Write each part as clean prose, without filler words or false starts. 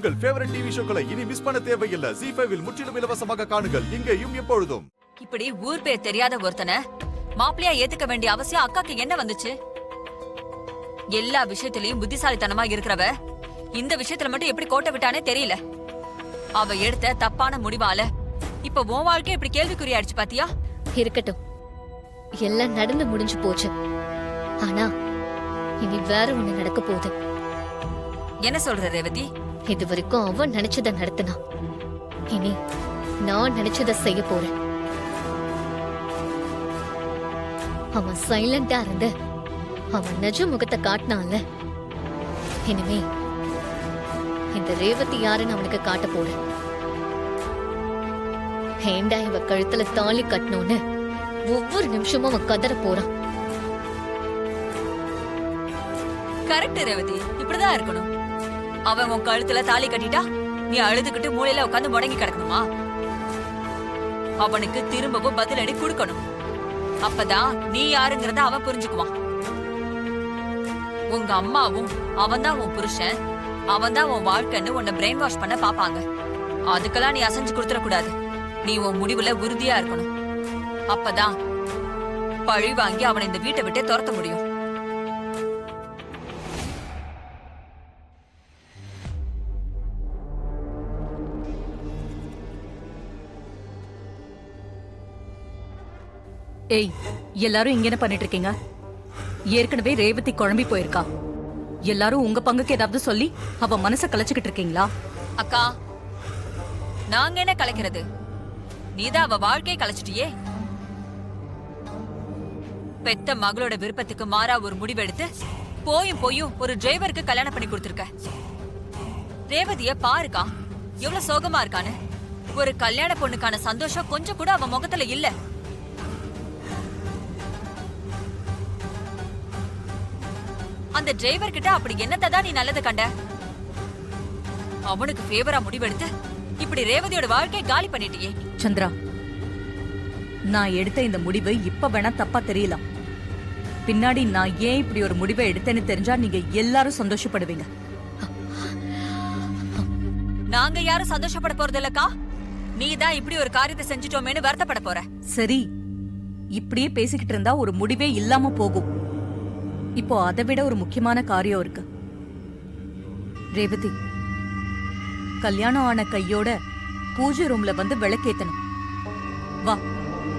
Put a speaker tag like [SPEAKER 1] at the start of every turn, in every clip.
[SPEAKER 1] உங்கள் favourite TV ஷோக்களை இனி miss பண்ண தேவையில்லை. ஜீ5 இல் முற்றிலும் இலவசமாக காணுங்கள். இங்கேயும் எப்பொழுதும்.
[SPEAKER 2] இப்படி ஊர் பேர் தெரியாத ஒருத்தனை மாப்பிளையா ஏத்துக்க வேண்டிய அவசியம் அக்காக்கு என்ன வந்துச்சு? எல்லா விஷயத்திலயும் புத்திசாலித்தனமா இருக்கிறவ இந்த விஷயத்துல மட்டும் எப்படி கோட்டை விட்டானே தெரியல. அவ எடுத்த தப்பான முடிவால இப்ப உன் வாழ்க்கை இப்படி கேள்விக்குறியாயிடுச்சு பாத்தியா?
[SPEAKER 3] இருக்கட்டும், எல்லாம் நடந்து முடிஞ்சு போச்சு. ஆனா இனி வேற ஒண்ணு நடக்க போகுது.
[SPEAKER 2] என்ன சொல்ற ரேவதி?
[SPEAKER 3] இது வரைக்கும் அவன் நினைச்சத நடத்தினா, இனி நான் நினைச்சத செய்ய போறேன். அவன் சைலண்டா இருந்த அவன் நிஜ முகத்தை காட்டினான்ல, இனிமே இந்த ரேவதி யாருன்னு அவனுக்கு காட்ட போறேன். ஏண்டா இவ கழுத்துல தாலி கட்டணும்னு ஒவ்வொரு நிமிஷமும் அவன் கதற போறான்.
[SPEAKER 2] கரெக்ட் ரேவதி, இப்படிதான் இருக்கணும். அவன் உன் கழுத்துல தாலி கட்டிட்டா நீ அழுதுகிட்டு மூலையில உட்காந்து முடங்கி கிடக்கணுமா? அவனுக்கு திரும்பவும் பதிலடி கொடுக்கணும். அப்பதான் நீ யாருங்கிறத அவன் புரிஞ்சுக்குவான். உங்க அம்மாவும் அவன் தான் உன் புருஷன், அவன் தான் உன் வாழ்க்கைன்னு உன்னை பிரெயின் வாஷ் பண்ண பாப்பாங்க. அதுக்கெல்லாம் நீ அசைஞ்சு கொடுத்துட கூடாது. நீ உன் முடிவுல உறுதியா இருக்கணும். அப்பதான் பழி வாங்கி அவனை இந்த வீட்டை விட்டே துரத்த முடியும்.
[SPEAKER 4] ஏய், எல்லாரும் இங்க என்ன பண்ணிட்டு இருக்கீங்க? ஏற்கனவே ரேவதி குழம்பி போயிருக்கா. எல்லாரும் உங்க பங்குக்கு ஏதாவது சொல்லி அவ மனச கலைச்சுக்கிட்டு இருக்கீங்களா?
[SPEAKER 2] அக்கா, நாங்க என்ன கலைக்கிறது? நீதான் அவ வாழ்க்கையை கலைச்சிட்டியே. பெத்த மகளோட விருப்பத்துக்கு மாறா ஒரு முடிவெடுத்து போயும் ஒரு டிரைவருக்கு கல்யாணம் பண்ணி கொடுத்திருக்க. ரேவதிய பாருக்கா, எவ்வளவு சோகமா இருக்கான்னு. ஒரு கல்யாண பொண்ணுக்கான சந்தோஷம் கொஞ்சம் கூட அவ முகத்துல இல்ல. அந்த டிரைவர் கிட்ட அப்படி என்னதான் நீ நல்லது கண்ட? அவனுக்கு ஃபேவரா முடிவெடுத்து இப்படி ரேவதியோட வாழ்க்கையை காலி பண்ணிட்டியே.
[SPEAKER 4] சந்திரா, நான் எடுத்த இந்த முடிவு இப்ப வேணா தப்பா தெரியலாம். பின்னாடி நான் ஏன் இப்படி ஒரு முடிவை எடுத்தேன்னு தெரிஞ்சா நீங்க எல்லாரும் சந்தோஷப்படுவீங்க.
[SPEAKER 2] நாங்க யாரும் சந்தோஷப்பட போறது இல்லக்கா. நீதான் இப்படி ஒரு காரியத்தை செஞ்சுட்டோமேன்னு வருத்தப்பட போற.
[SPEAKER 4] சரி, இப்படியே பேசிக்கிட்டு இருந்தா ஒரு முடிவே இல்லாம போகும். இப்போ அதை விட ஒரு முக்கியமான காரியம் இருக்கு. ரேவதி, கல்யாணம் ஆன கையோட பூஜை ரூம்ல வந்து விளக்கேத்தணும். வா,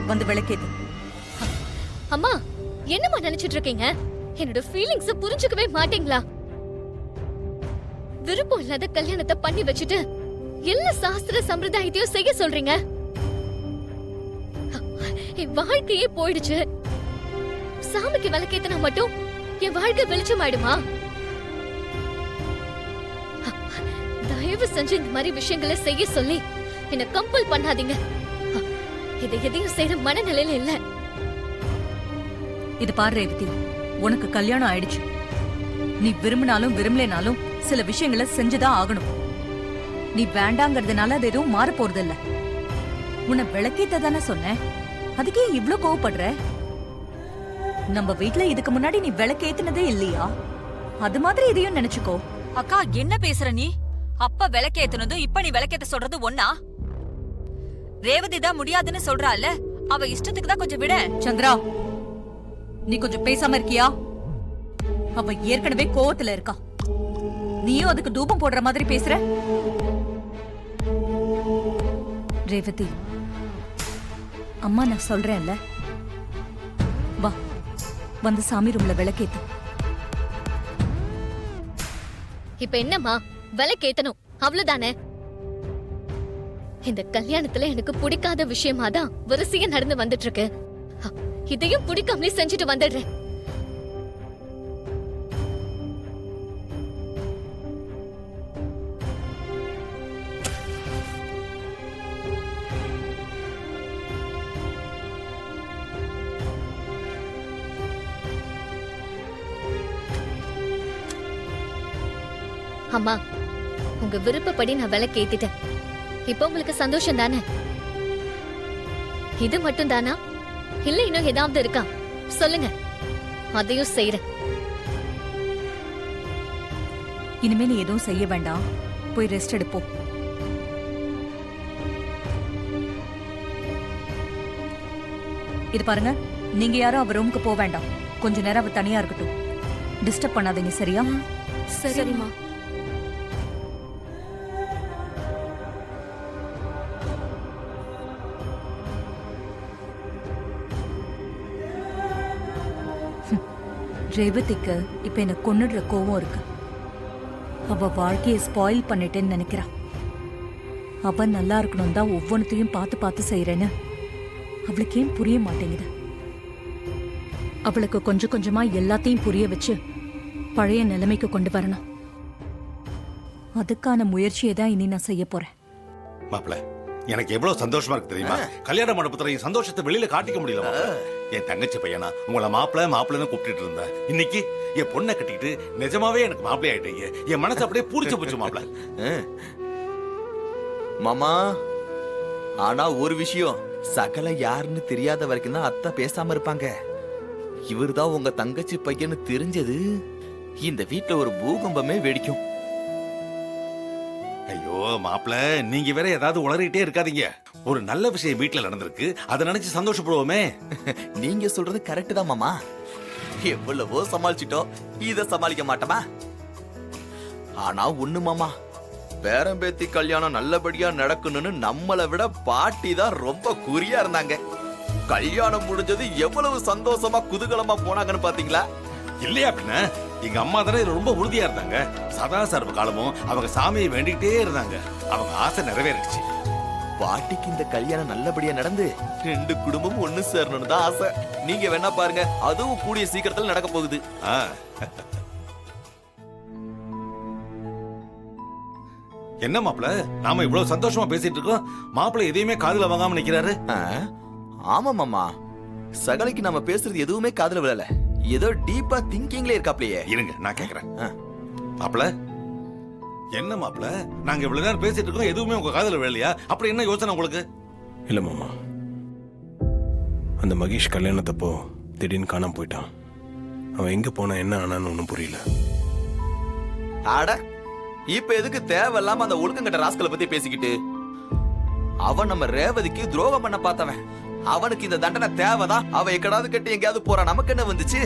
[SPEAKER 4] வந்து விளக்கேத்து.
[SPEAKER 3] அம்மா, என்னம்மா நினைச்சிட்டு இருக்கீங்க? என்னோட ஃபீலிங்ஸ் புரிஞ்சுக்கவே மாட்டீங்களா? விருப்பம் இல்லாத கல்யாணத்தை பண்ணி வச்சுட்டு எல்லா சாஸ்திர சம்பிரதாயத்தையும் செய்ய சொல்றீங்க. என் வாழ்க்கையே போயிடுச்சு. சாமிக்கு விளக்கேத்தனா மட்டும் என் வாழ்க்கை வெளிச்சமாயிடுமா? தயவு செஞ்சு இந்த மாதிரி விஷயங்களை செய்ய சொல்லி என்ன கம்பல் பண்ணாதீங்க. இதை எதையும் செய்யற மனநிலையில இல்ல.
[SPEAKER 4] இது பாரு ரேவதி, உனக்கு கல்யாணம் ஆயிடுச்சு. நீ விரும்பினாலும் விரும்பலைனாலும் சில விஷயங்களை செஞ்சுதான் ஆகணும். நீ வேண்டாங்கிறதுனால அது எதுவும் மாற போறது இல்ல. உன்னை விளக்கேத்த தானே சொன்னேன், அதுக்கே இவ்ளோ கோவப்படுற? நம்ம வீட்ல இதுக்கு முன்னாடி நீ விளக்கேத்துனதே இல்லையா? அது மாதிரி இதையும் நினைச்சுக்கோ.
[SPEAKER 2] அக்கா, என்ன பேசுற நீ? அப்ப விளக்கேத்துனதும் இப்ப நீ விளக்கேத்த சொல்றது ஒன்னா? ரேவதி தான் முடியாதுன்னு சொல்றாள். அவ இஷ்டத்துக்கு தான் கொஞ்சம் விட.
[SPEAKER 4] சந்திரா, நீ கொஞ்சம் பேசாம இருக்கியா? அவ ஏற்கனவே கோவத்துல இருக்கா. நீயும் அதுக்கு தூபம் போடுற மாதிரி பேசுற. ரேவதி, அம்மா நான் சொல்றேன்ல, வா வந்து சாமி ரூம்ல விளக்கேத்து.
[SPEAKER 3] இப்ப என்னம்மா, விளக்கேத்தணும் அவ்வளவுதானே? இந்த கல்யாணத்துல எனக்கு பிடிக்காத விஷயமா தான் வரிசையா நடந்து வந்துட்டு இருக்கு. இதையும் பிடிக்காமலே செஞ்சுட்டு வந்துடுறேன். அம்மா, உங்க விருப்பப்படி நான் விளக்கேத்திட்டேன். இப்ப உங்களுக்கு சந்தோஷம் தானே? இது மட்டும் தானா, இல்ல இன்னும் ஏதாவது இருக்கா சொல்லுங்க, அதையும் செய்யறேன்.
[SPEAKER 4] இனிமே நீ எதுவும் செய்ய வேண்டாம். போய் ரெஸ்ட் எடுப்போம். இது பாருங்க, நீங்க யாரும் அவ ரூமுக்கு போக வேண்டாம். கொஞ்ச நேரம் அவ தனியா இருக்கட்டும். டிஸ்டர்ப் பண்ணாதீங்க, சரியா?
[SPEAKER 3] சரிம்மா.
[SPEAKER 4] ரேவதிக்கு இப்ப என்ன கொன்னுடுற கோவம் இருக்கு. அவ வாழ்க்கையை ஸ்பாயில் பண்ணிட்டேன்னு நினைக்கிறா. அவ நல்லா இருக்கணும் தான் ஒவ்வொன்றுத்தையும் பார்த்து பார்த்து செய்யறேன்னு அவளுக்கு ஏன் புரிய மாட்டேங்குது. அவளுக்கு கொஞ்சம் கொஞ்சமா எல்லாத்தையும் புரிய வச்சு பழைய நிலைமைக்கு கொண்டு வரணும். அதுக்கான முயற்சியை தான் இனி நான் செய்ய போறேன்.
[SPEAKER 5] மாப்பிள, எனக்கு எவ்வளவு சந்தோஷமா இருக்கு தெரியுமா? கல்யாண மண்டபத்துல என் சந்தோஷத்தை வெளியில காட்டிக்க முடியல மாப்ள. என் தங்கச்சி பையனா உங்களை மாப்பிள்ளன்னு கூப்பிட்டு இருந்தேன். இன்னைக்கு என் பொண்ணை கட்டிக்கிட்டு நிஜமாவே எனக்கு மாப்பிள்ளை ஆயிட்டீங்க. என் மனசு அப்படியே பூரிச்சு போச்சு மாப்ள.
[SPEAKER 6] மாமா, ஆனா ஒரு விஷயம், சகல யாருன்னு தெரியாத வரைக்கும் தான் அத்தை பேசாம இருப்பாங்க. இவர்தான் உங்க தங்கச்சி பையன்னு தெரிஞ்சது இந்த வீட்டுல ஒரு பூகம்பமே வெடிக்கும்.
[SPEAKER 5] ஐயோ மாப்ள, நீங்க வேற ஏதாவது உளறிட்டே இருக்காதீங்க. ஒரு நல்ல விஷயம் வீட்டுல நடந்திருக்கு, அதை நினைச்சு சந்தோஷப்படுவோமே.
[SPEAKER 6] நீங்க சொல்றது கரெக்ட் தான் மாமா. எவ்வளவோ சமாளிச்சிட்டோம், இத சமாளிக்க மாட்டோமா? ஆனா ஒண்ணு மாமா, பேரம்பேத்தி கல்யாணம் நல்லபடியா நடக்கணும்னு நம்மளை விட பாட்டி தான் ரொம்ப குறியா இருந்தாங்க. கல்யாணம் முடிஞ்சது எவ்வளவு சந்தோஷமா குதூகலமா போனாங்கன்னு பாத்தீங்களா?
[SPEAKER 5] இல்லையா அப்படின்னா எங்க அம்மா தானே ரொம்ப உறுதியா இருந்தாங்க. சதா சர்வ காலமும் அவங்க சாமியை வேண்டிக்கிட்டே இருந்தாங்க. அவங்க ஆசை நிறைவேறிடுச்சு.
[SPEAKER 6] பாட்டிக்கு இந்த கல்யாணம் நல்லபடியா நடந்து 2 குடும்பமும் ஒண்ணு சேரணும்னு தான் ஆசை. நீங்க வேணா பாருங்க, அதுவும் கூடிய சீக்கிரத்துல நடக்க போகுது.
[SPEAKER 5] என்ன மாப்ள, நாம இவ்வளவு சந்தோஷமா பேசிட்டு இருக்கோம், மாப்பிள்ளை எதையுமே காதுல வாங்காம நிக்கிறாரு.
[SPEAKER 6] ஆமா மாமா, சகலைக்கு நம்ம பேசுறது எதுவுமே காதுல விழல. ஏதோ டீப்பா திங்கிங்ல இருக்காப்லையே.
[SPEAKER 5] இருங்க நான் கேக்குறேன். மாப்ள, என்ன மாப்ள, நாங்க இவ்வளவு நேரம் பேசிட்டு இருக்கோம், எதுவுமே உங்க காதுல விழலையா? அப்படி என்ன யோசனை உங்களுக்கு?
[SPEAKER 7] இல்ல மாமா, அந்த மகேஷ் கல்யாணத்தப்போ திடீர்னு காணாம போயிட்டான். அவன் எங்க போனா என்ன ஆனான்னு ஒன்னும் புரியல.
[SPEAKER 6] ஆட, இப்ப எதுக்கு தேவையில்லாம அந்த ஒழுக்கங்கட்ட ராஸ்கலை பத்தி பேசிக்கிட்டு? அவன் நம்ம ரேவதிக்கு துரோகம் பண்ண பார்த்தவன். அவனுக்கு இந்த தண்டனை தேவைதான். அவன் எக்கடாவது கட்டி எங்கேயாவது போறான், நமக்கு என்ன வந்துச்சு?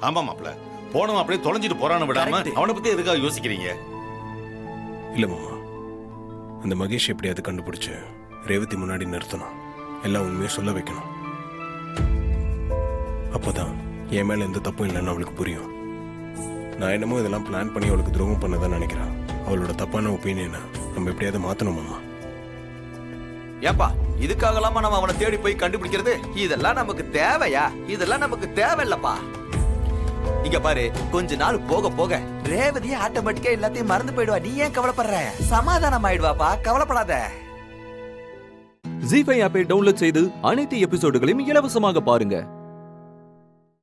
[SPEAKER 5] ஆமா மாப்ள, போனவன் அப்படியே தொலைஞ்சிட்டு போறான்னு விடாம அவனை பத்தி எதுக்காக யோசிக்கிறீங்க?
[SPEAKER 7] இல்ல மாமா, அந்த மகேஷ் எப்படியாவது கண்டுபிடிச்சு ரேவதி முன்னாடி நிறுத்தணும். எல்லாம் உண்மையை சொல்ல வைக்கணும். அப்போதான் என் மேல எந்த தப்பும் இல்லைன்னு அவளுக்கு புரியும். நான் என்னமோ இதெல்லாம் பிளான் பண்ணி அவளுக்கு துரோகம் பண்ணதான் நினைக்கிறான். அவளோட தப்பான ஒப்பீனியனை நம்ம எப்படியாவது மாத்தணும் மாமா.
[SPEAKER 6] ஏப்பா, இதுக்காகலாமா நம்ம அவனை தேடி போய் கண்டுபிடிக்கிறது? இதெல்லாம் நமக்கு தேவையா? இதெல்லாம் நமக்கு தேவையில்லப்பா. இங்க பாரு, கொஞ்ச நாள் போக போக ரேவதியே ஆட்டோமேட்டிக்கா எல்லாத்தையும் மறந்து போயிடுவா. நீ ஏன் கவலைப்படுற? சமாதானம் ஆயிடுவாப்பா, கவலைப்படாத.
[SPEAKER 8] ஜீ5 ஆப்பை டவுன்லோட் செய்து அனைத்து எபிசோடுகளையும் இலவசமாக பாருங்க.